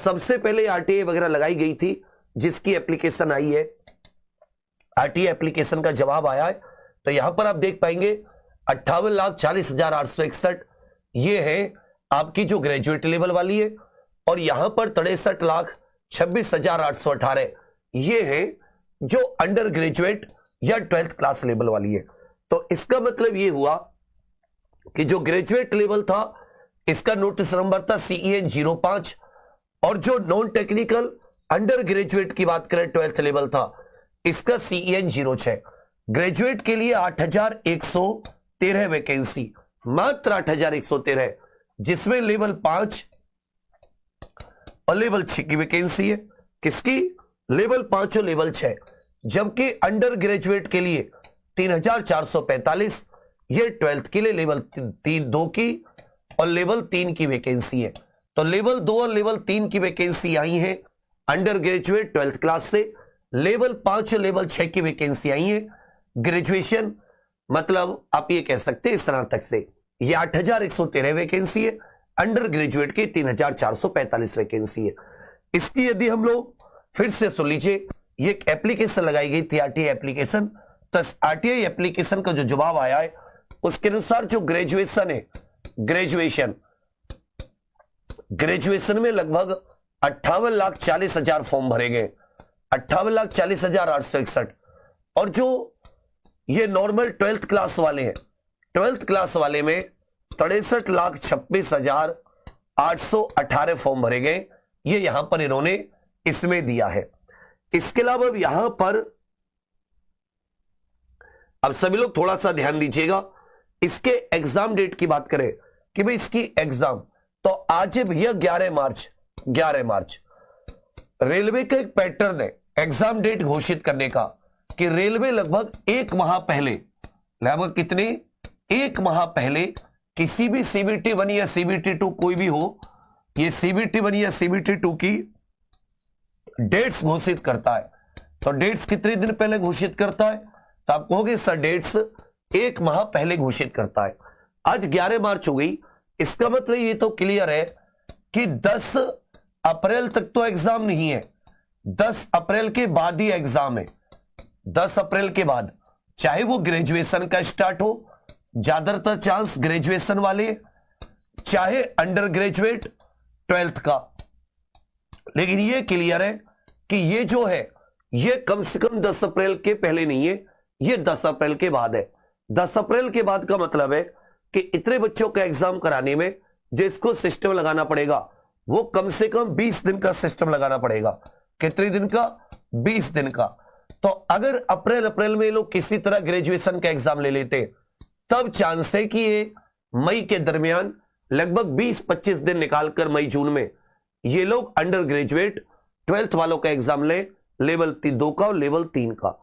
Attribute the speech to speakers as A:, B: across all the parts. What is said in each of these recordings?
A: सबसे पहले आरटीआई वगैरह लगाई गई थी, जिसकी एप्लीकेशन आई है, आरटीआई एप्लीकेशन का जवाब आया है। तो यहां पर आप देख पाएंगे 58,40,861 ये है आपकी जो ग्रेजुएट लेवल वाली है, और यहां पर 63,26,818 ये है जो अंडर ग्रेजुएट या 12th क्लास लेवल वाली है। तो इसका मतलब ये हुआ कि जो ग्रेजुएट लेवल था इसका नोटिस नंबर था CEN 05, और जो नॉन टेक्निकल अंडर ग्रेजुएट की बात करें 12th लेवल था इसका CEN 06। ग्रेजुएट के लिए 8,113 वैकेंसी, मात्र 8,113, जिसमें लेवल 5 और लेवल 6 की वैकेंसी है। किसकी? लेवल 5 और लेवल 6। जबकि अंडर ग्रेजुएट के लिए 3,445, ये 12th के लिए लेवल 2 की और लेवल 3 की वैकेंसी है। तो लेवल 2 और लेवल 3 की वैकेंसी आई है अंडर ग्रेजुएट 12th क्लास से, लेवल 5 और लेवल 6 की वैकेंसी आई है ग्रेजुएशन, मतलब आप ये कह सकते हैं स्नातक से। ये 8,113 वैकेंसी है, अंडर ग्रेजुएट की 3,445 वैकेंसी है। इसकी यदि हम लोग फिर से सुन लीजिए, ये एक एप्लीकेशन लगाई गई थी आरटीआई एप्लीकेशन। तो आरटीआई एप्लीकेशन का जो जवाब आया है उसके अनुसार जो ग्रेजुएशन है, ग्रेजुएशन में लगभग 58,40,000 फॉर्म भरे गए, 58,40,861। और जो ये नॉर्मल 12th क्लास वाले हैं, 12th क्लास वाले में 63,26,818 फॉर्म भरे गए, ये यहां पर इन्होंने इसमें दिया है। इसके अलावा अब यहां पर अब सभी लोग थोड़ा सा ध्यान दीजिएगा, इसके एग्जाम डेट की बात करें कि भाई इसकी एग्जाम तो आज है भैया 11 मार्च। रेलवे का एक पैटर्न है एग्जाम डेट घोषित करने का कि रेलवे लगभग एक माह पहले, लगभग कितने, एक माह पहले किसी भी CBT 1 या CBT 2 कोई भी हो, ये CBT 1 या CBT 2 की डेट्स घोषित करता है। तो डेट्स कितने दिन पहले घोषित करता है? तो आप कहोगे सर डेट्स एक माह पहले घोषित करता है। आज 11 मार्च हो गई, इसका मतलब ये तो क्लियर है कि 10 अप्रैल तक तो एग्जाम नहीं है, 10 अप्रैल के बाद ही एग्जाम है। 10 अप्रैल के बाद चाहे वो ग्रेजुएशन का स्टार्ट हो, ज्यादातर चांस ग्रेजुएशन वाले, चाहे अंडर ग्रेजुएट 12th का। लेकिन ये क्लियर है कि ये जो है ये कम से कम 10 अप्रैल के पहले नहीं है, ये 10 अप्रैल के बाद है। 10 अप्रैल के बाद का मतलब है कि इतने बच्चों का एग्जाम कराने में जो इसको सिस्टम लगाना पड़ेगा वो कम से कम 20 दिन का सिस्टम लगाना पड़ेगा। कितने दिन का? 20 दिन का। तो अगर अप्रैल में लोग किसी तरह ग्रेजुएशन का एग्जाम ले लेते तब चांस है कि ये मई के दरमियान लगभग 20-25 दिन निकालकर मई जून में ये लोग अंडर ग्रेजुएट 12th वालों का एग्जाम ले, लेवल 2 का और लेवल 3 का।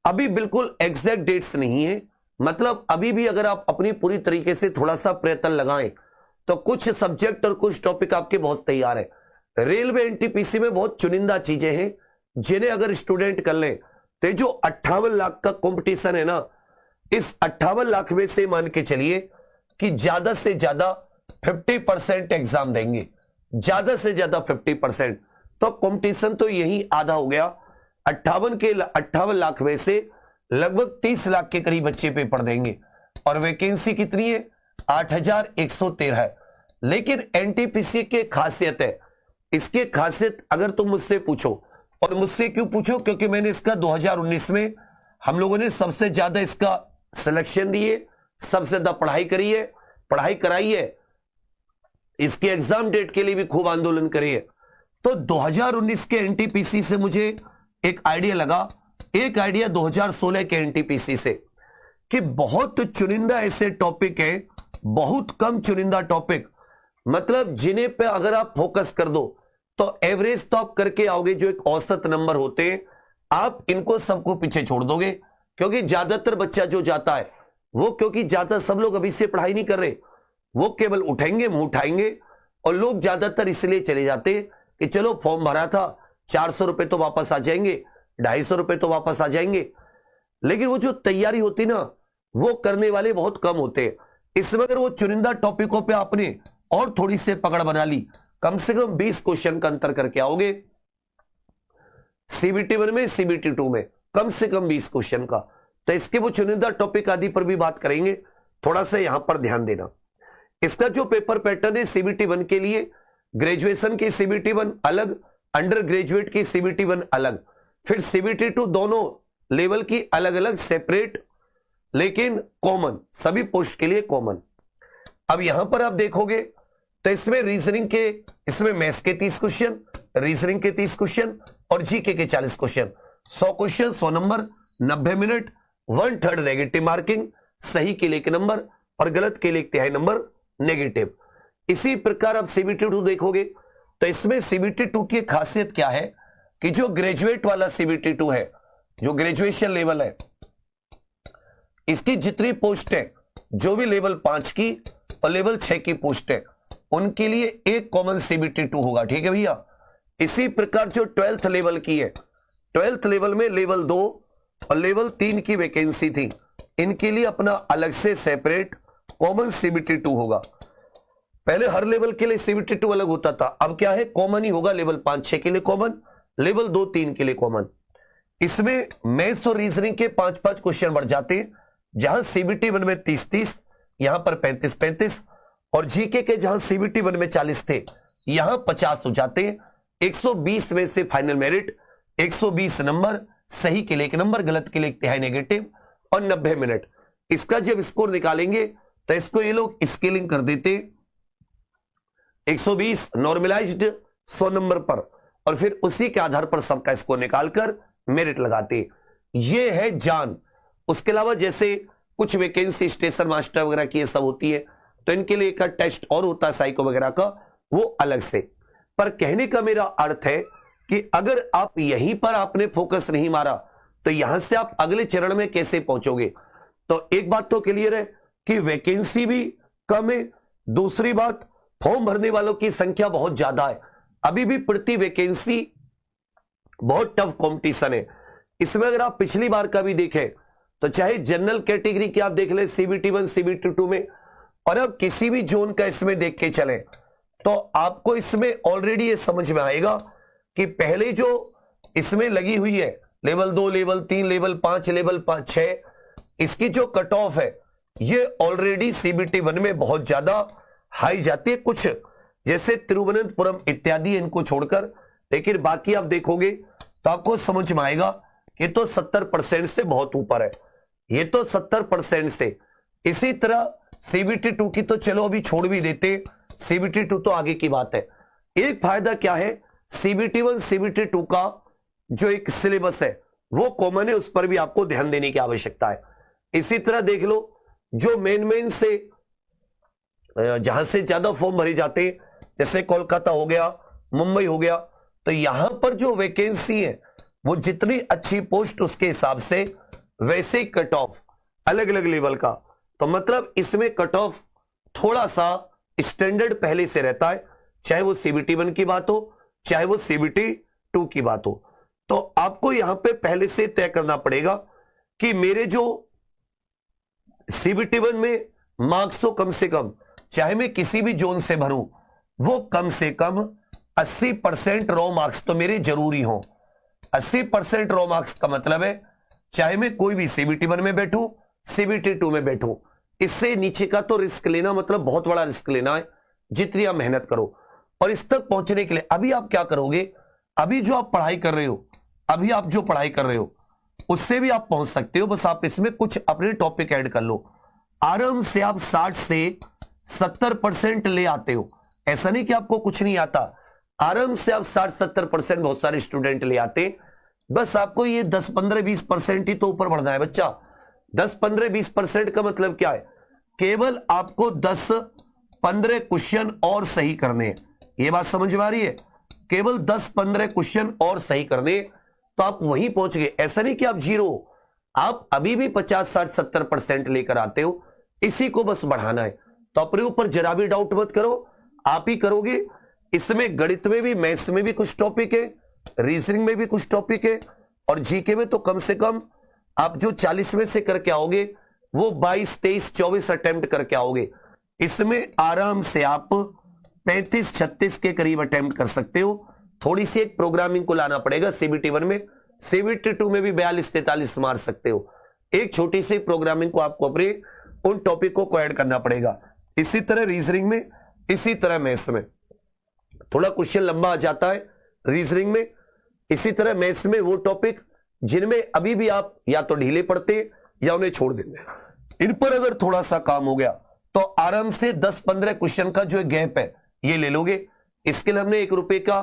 A: अभी बिल्कुल एग्जैक्ट डेट्स नहीं है, मतलब अभी भी अगर आप अपनी पूरी तरीके से थोड़ा सा प्रयत्न लगाएं तो कुछ सब्जेक्ट और कुछ टॉपिक आपके बहुत तैयार है। रेलवे एनटीपीसी में बहुत चुनिंदा चीजें हैं जिन्हें अगर स्टूडेंट कर लें तो जो 58 लाख का कंपटीशन है ना, इस 58 लाख में से मान के चलिए कि ज्यादा से ज्यादा 50% एग्जाम देंगे, ज्यादा से ज्यादा 50%। तो कंपटीशन तो यही आधा हो गया। 58 लाख में से लगभग 30 लाख के करीब बच्चे पेपर देंगे, और वैकेंसी कितनी है? 8,113 है। लेकिन एनटीपीसी की खासियत है, इसकी खासियत अगर तुम मुझसे पूछो, और मुझसे क्यों पूछो, क्योंकि मैंने इसका 2019 में हम लोगों ने सबसे ज्यादा इसका सिलेक्शन दिए, सबसे ज्यादा पढ़ाई करी है, पढ़ाई कराई है, इसके एग्जाम डेट के लिए भी खूब आंदोलन करी है। तो 2019 के एनटीपीसी से मुझे एक आइडिया लगा, एक आइडिया 2016 के एनटीपीसी से, कि बहुत चुनिंदा ऐसे टॉपिक है, बहुत कम चुनिंदा टॉपिक, मतलब जिन्हें पे अगर आप फोकस कर दो तो एवरेज तो आप करके आओगे, जो एक औसत नंबर होते हैं आप इनको सबको पीछे छोड़ दोगे। क्योंकि ज्यादातर बच्चा जो जाता है वो, क्योंकि ज्यादा सब लोग अभी से पढ़ाई नहीं कर रहे, वो केवल उठेंगे, मुंह उठाएंगे, और लोग ज्यादातर इसलिए चले जाते हैं कि चलो फॉर्म भरा था, 400 रुपए तो वापस आ जाएंगे, 250 रुपए तो वापस आ जाएंगे। लेकिन वो जो तैयारी होती ना, वो करने वाले बहुत कम होते हैं। इसमें अगर वो चुनिंदा टॉपिकों पे आपने और थोड़ी सी पकड़ बना ली, कम से कम 20 क्वेश्चन का अंतर करके आओगे। सीबीटी 1 में, सीबीटी 2 में कम से कम 20 क्वेश्चन का। तो इसके वो चुनिंदा टॉपिक आदि पर भी बात करेंगे, थोड़ा सा यहां पर ध्यान देना। इसका जो पेपर पैटर्न है सीबीटी 1 के लिए, ग्रेजुएशन की सीबीटी 1 अलग, अंडर ग्रेजुएट की सीबीटी 1 अलग, फिर सीबीटी 2, दोनों लेवल की अलग अलग सेपरेट लेकिन कॉमन, सभी पोस्ट के लिए कॉमन। अब यहां पर आप देखोगे तो इसमें रीजनिंग के, इसमें मैथ्स के 30 क्वेश्चन, रीजनिंग के 30 क्वेश्चन और जीके के 40 question. 100 question 100 number, 90 minute, 1/3 negative marking, सही के लिए 1 नंबर और गलत के लिए 1/3 नंबर नेगेटिव। इसी प्रकार आप सीबीटी 2 देखोगे तो इसमें सीबीटी 2 की खासियत क्या है कि जो ग्रेजुएट वाला सीबीटी 2 है, जो ग्रेजुएशन लेवल है, इसकी जितनी पोस्ट है, जो भी लेवल 5 की और लेवल 6 की पोस्ट है, उनके लिए एक कॉमन सीबीटी 2 होगा। ठीक है भैया। इसी प्रकार जो 12th लेवल की है, 12th लेवल में लेवल 2 और लेवल 3 की वैकेंसी थी, इनके लिए अपना अलग से सेपरेट कॉमन सीबीटी 2 होगा। पहले हर लेवल के लिए सीबीटी 2 अलग होता था, अब क्या है, कॉमन ही होगा। लेवल 5-6 के लिए कॉमन, लेवल 2-3 के लिए कॉमन। इसमें मैथ्स और रीजनिंग के 5-5 क्वेश्चन बढ़ जाते हैं, जहां सीबीटी 1 में 30-30, यहां पर 35-35, और जीके के जहां सीबीटी 1 में 40 थे, यहां 50 हो जाते हैं। 120 में से फाइनल मेरिट, 120 नंबर, सही के लिए 1 नंबर, गलत के लिए 1/3 नेगेटिव और 90 मिनट। इसका जब स्कोर निकालेंगे तो इसको ये लोग स्केलिंग कर देते, 120 नॉर्मलाइज्ड 100 नंबर पर, और फिर उसी के आधार पर सबका स्कोर निकालकर मेरिट लगाते। ये है जान। उसके अलावा जैसे कुछ वैकेंसी स्टेशन मास्टर वगैरह की ये सब होती है, तो इनके लिए का टेस्ट और होता है साइको वगैरह का, वो अलग से। पर कहने का मेरा अर्थ है कि अगर आप यहीं पर आपने फोकस नहीं मारा तो यहां से आप अगले चरण में कैसे पहुंचोगे। तो एक बात तो क्लियर है कि वैकेंसी भी कम है, दूसरी बात फॉर्म भरने वालों की संख्या बहुत ज्यादा है। अभी भी प्रति वैकेंसी बहुत टफ कंपटीशन है। इसमें अगर आप पिछली बार का भी देखें तो चाहे जनरल कैटेगरी की आप देख ले सीबीटी 1, सीबीटी 2 में, और अब किसी भी जोन का इसमें देख के चले तो आपको इसमें ऑलरेडी ये समझ में आएगा कि पहले जो इसमें लगी हुई है लेवल 2, लेवल 3, लेवल 5, लेवल 6, इसकी जो कट ऑफ है ये ऑलरेडी सीबीटी 1 में बहुत ज्यादा हाई जाती है, कुछ जैसे तिरुवनंतपुरम इत्यादि इनको छोड़कर। लेकिन बाकी आप देखोगे तो आपको समझ में आएगा ये तो 70% से बहुत ऊपर है, ये तो 70% से। इसी तरह सीबीटी 2 की तो चलो अभी छोड़ भी देते, सीबीटी 2 तो आगे की बात है। एक फायदा क्या है, सीबीटी 1, सीबीटी 2 का जो एक सिलेबस है वो कॉमन है, उस पर भी आपको ध्यान देने की आवश्यकता है। इसी तरह देख लो जो मेन से जहां से ज्यादा फॉर्म भरे जाते हैं, जैसे कोलकाता हो गया, मुंबई हो गया, तो यहां पर जो वैकेंसी है वो जितनी अच्छी पोस्ट उसके हिसाब से वैसे कट ऑफ अलग अलग लेवल का। तो मतलब इसमें कट ऑफ थोड़ा सा स्टैंडर्ड पहले से रहता है, चाहे वो सीबीटी 1 की बात हो, चाहे वो सीबीटी 2 की बात हो। तो आपको यहां पे पहले से तय करना पड़ेगा कि मेरे जो सीबीटी 1 में मार्क्स तो कम से कम, चाहे मैं किसी भी जोन से भरूं, वो कम से कम 80% रॉ मार्क्स तो मेरे जरूरी हो। 80% रॉ मार्क्स का मतलब है चाहे मैं कोई भी सीबीटी 1 में बैठूं, सीबीटी 2 में बैठूं, इससे नीचे का तो रिस्क लेना मतलब बहुत बड़ा रिस्क लेना है, जितनी आप मेहनत करो। और इस तक पहुंचने के लिए अभी आप क्या करोगे, अभी जो आप पढ़ाई कर रहे हो, अभी आप जो पढ़ाई कर रहे हो उससे भी आप पहुंच सकते हो, बस आप इसमें कुछ अपने टॉपिक ऐड कर लो। आराम से आप 60 से 70% ले आते हो, ऐसा नहीं कि आपको कुछ नहीं आता, आराम से आप 60-70% बहुत सारे स्टूडेंट ले आते। बस आपको ये 10-15-20% ही तो ऊपर बढ़ना है बच्चा। 10-15-20% का मतलब क्या है, केवल आपको 10-15 क्वेश्चन और सही करने हैं। ये बात समझ में आ रही है, केवल 10-15 क्वेश्चन और सही करने तो आप वहीं पहुंच गए। ऐसा नहीं कि आप जीरो, आप अभी भी 50-60-70% लेकर आते हो, इसी को बस बढ़ाना है। तो अपने ऊपर जरा भी डाउट मत करो, आप ही करोगे। इसमें गणित में भी, मैथ्स में भी कुछ टॉपिक है, रीजनिंग में भी कुछ टॉपिक है, और जीके में तो कम से कम आप जो 40 में से करके आओगे वो 22, 23, 24 अटेम्प्ट करके आओगे। इसमें आराम से आप 35-36 के करीब अटेम्प्ट कर सकते हो। थोड़ी सी एक प्रोग्रामिंग को लाना पड़ेगा CBT 1 में, CBT 2 में भी 42-43 मार सकते हो। एक छोटी सी प्रोग्रामिंग को आपको अपने उन टॉपिकों को ऐड करना पड़ेगा। इसी तरह रीजनिंग में, इसी तरह मैथ्स में थोड़ा क्वेश्चन लंबा आ जाता है रीजनिंग में, इसी तरह मैथ्स में वो टॉपिक जिनमें अभी भी आप या तो ढीले पड़ते या उन्हें छोड़ देंगे। इन पर अगर थोड़ा सा काम हो गया तो आराम से 10-15 क्वेश्चन का जो गैप है ये ले लोगे। इसके लिए हमने ₹1 का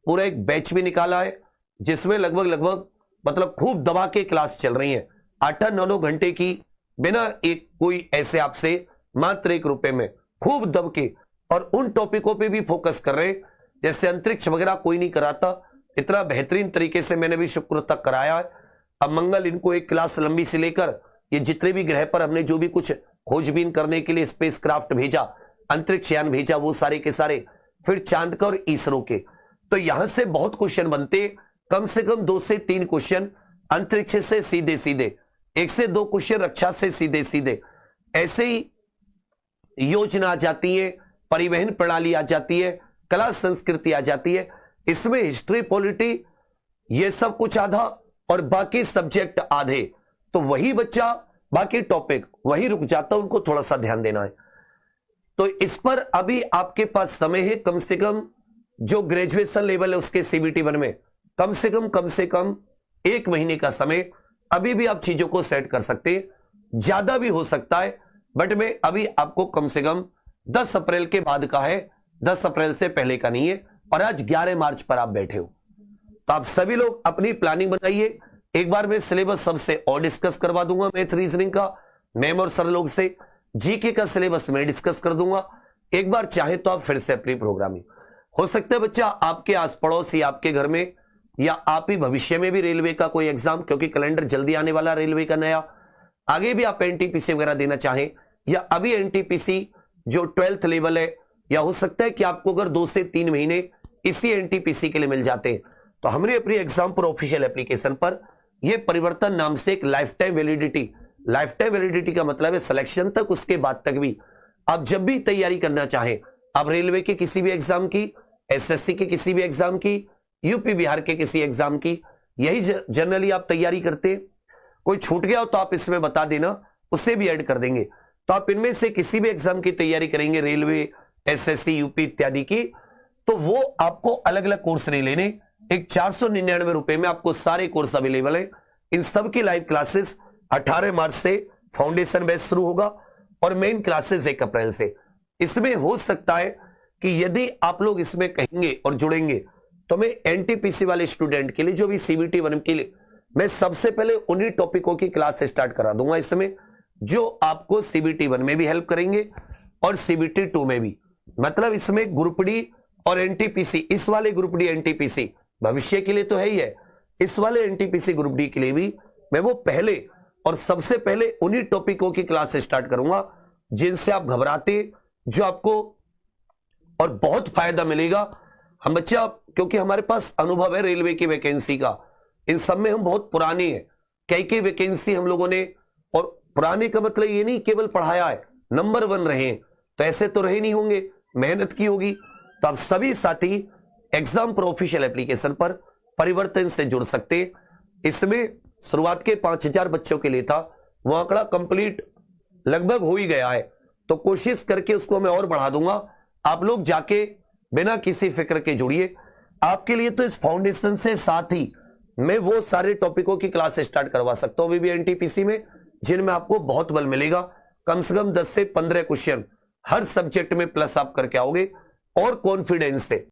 A: पूरा एक बैच भी निकाला है, जिसमें लगभग मतलब खूब दबा के क्लास चल रही है, 8-9 घंटे की, बिना एक कोई ऐसे आपसे मात्र ₹1 में खूब दब के, और उन टॉपिकों पे भी फोकस कर रहे हैं जैसे अंतरिक्ष वगैरह कोई नहीं कराता, इतना बेहतरीन तरीके से मैंने भी शुक्र तक कराया है। अब मंगल इनको एक क्लास लंबी से लेकर ये जितने भी ग्रह पर हमने जो भी कुछ खोजबीन करने के लिए स्पेस क्राफ्ट भेजा, अंतरिक्ष यान भेजा, वो सारे के सारे, फिर चांद का और इसरो के, तो यहां से बहुत क्वेश्चन बनते, कम से कम 2 से 3 क्वेश्चन अंतरिक्ष से सीधे सीधे, 1 से 2 क्वेश्चन रक्षा से सीधे सीधे, ऐसे ही योजना आ जाती है, परिवहन प्रणाली आ जाती है, कला संस्कृति आ जाती है, इसमें हिस्ट्री पॉलिटी ये सब कुछ आधा और बाकी सब्जेक्ट आधे, तो वही बच्चा बाकी टॉपिक वही रुक जाता, उनको थोड़ा सा ध्यान देना है। तो इस पर अभी आपके पास समय है, कम से कम जो ग्रेजुएशन लेवल है उसके CBT 1 में कम से कम 1 महीने का समय, अभी भी आप चीजों को सेट कर सकते हैं, ज्यादा भी हो सकता है, बट मैं अभी आपको कम से कम 10 अप्रैल के बाद का है, 10 अप्रैल से पहले का नहीं है, और आज 11 मार्च पर आप बैठे हो। तो आप सभी लोग अपनी प्लानिंग बनाइए। एक बार मैं सिलेबस सबसे और डिस्कस करवा दूंगा, मैथ रीजनिंग का, मैम और सर लोग से, GK का सिलेबस मैं डिस्कस कर दूंगा। एक बार चाहे तो आप फिर से अपनी प्रोग्रामिंग, हो सकता है बच्चा आपके आस पड़ोस या आपके घर में, या आप ही भविष्य में भी रेलवे का कोई एग्जाम, क्योंकि कैलेंडर जल्दी आने वाला रेलवे का नया, आगे भी आप NTPC वगैरह देना चाहें, या अभी NTPC जो 12th लेवल है, या हो सकता है कि आपको अगर 2 से 3 महीने इसी NTPC के लिए मिल जाते हैं, तो हमने अपनी एग्जाम पर ऑफिशियल एप्लीकेशन पर यह परिवर्तन नाम से एक लाइफ टाइम वैलिडिटी का मतलब है सिलेक्शन तक, उसके बाद तक भी आप जब भी तैयारी करना चाहें, आप रेलवे के किसी भी एग्जाम की, SSC के किसी भी एग्जाम की, यूपी बिहार के किसी एग्जाम की, यही जनरली आप तैयारी करते, कोई छूट गया हो तो आप इसमें बता देना, उसे भी ऐड कर देंगे। तो आप इनमें से किसी भी एग्जाम की तैयारी करेंगे, रेलवे, SSC, यूपी इत्यादि की, तो वो आपको अलग अलग कोर्स नहीं लेने, एक 499 रुपए में आपको सारे कोर्स अवेलेबल है। इन सब की लाइव क्लासेस 18 मार्च से फाउंडेशन बैच शुरू होगा, और मेन क्लासेस 1 अप्रैल से। इसमें हो सकता है कि यदि आप लोग इसमें कहेंगे और जुड़ेंगे, तो मैं NTPC वाले स्टूडेंट के लिए, जो भी CBT 1 के लिए, मैं सबसे पहले उन्हीं टॉपिकों की क्लास स्टार्ट करा दूंगा इसमें, जो आपको CBT 1 में भी हेल्प करेंगे और CBT 2 में भी। मतलब इसमें ग्रुप डी और NTPC, इस वाले ग्रुप डी NTPC भविष्य के लिए तो है ही है, इस वाले NTPC ग्रुप डी के लिए भी मैं वो पहले और सबसे पहले उन्हीं टॉपिकों की क्लास स्टार्ट करूंगा जिनसे आप घबराते, जो आपको और बहुत फायदा मिलेगा। हम बच्चा, क्योंकि हमारे पास अनुभव है रेलवे की वैकेंसी का, इन सब में हम बहुत पुराने हैं, कई वैकेंसी हम लोगों ने, और पुराने का मतलब ये नहीं केवल पढ़ाया है, नंबर 1 रहे हैं, तो ऐसे तो रहे नहीं होंगे, मेहनत की होगी। तो आप सभी साथी एग्जाम प्रो ऑफिशियल एप्लीकेशन पर परिवर्तन से जुड़ सकते। इसमें शुरुआत के 5000 बच्चों के लिए था, वो आंकड़ा कंप्लीट लगभग हो ही गया है, तो कोशिश करके उसको मैं और बढ़ा दूंगा। आप लोग जाके बिना किसी फिक्र के जुड़िए। आपके लिए तो इस फाउंडेशन से साथ ही मैं वो सारे टॉपिकों की क्लास स्टार्ट करवा सकता हूं अभी भी NTPC में, जिनमें आपको बहुत बल मिलेगा। कम से कम 10 से 15 क्वेश्चन हर सब्जेक्ट में प्लस आप करके आओगे, और कॉन्फिडेंस से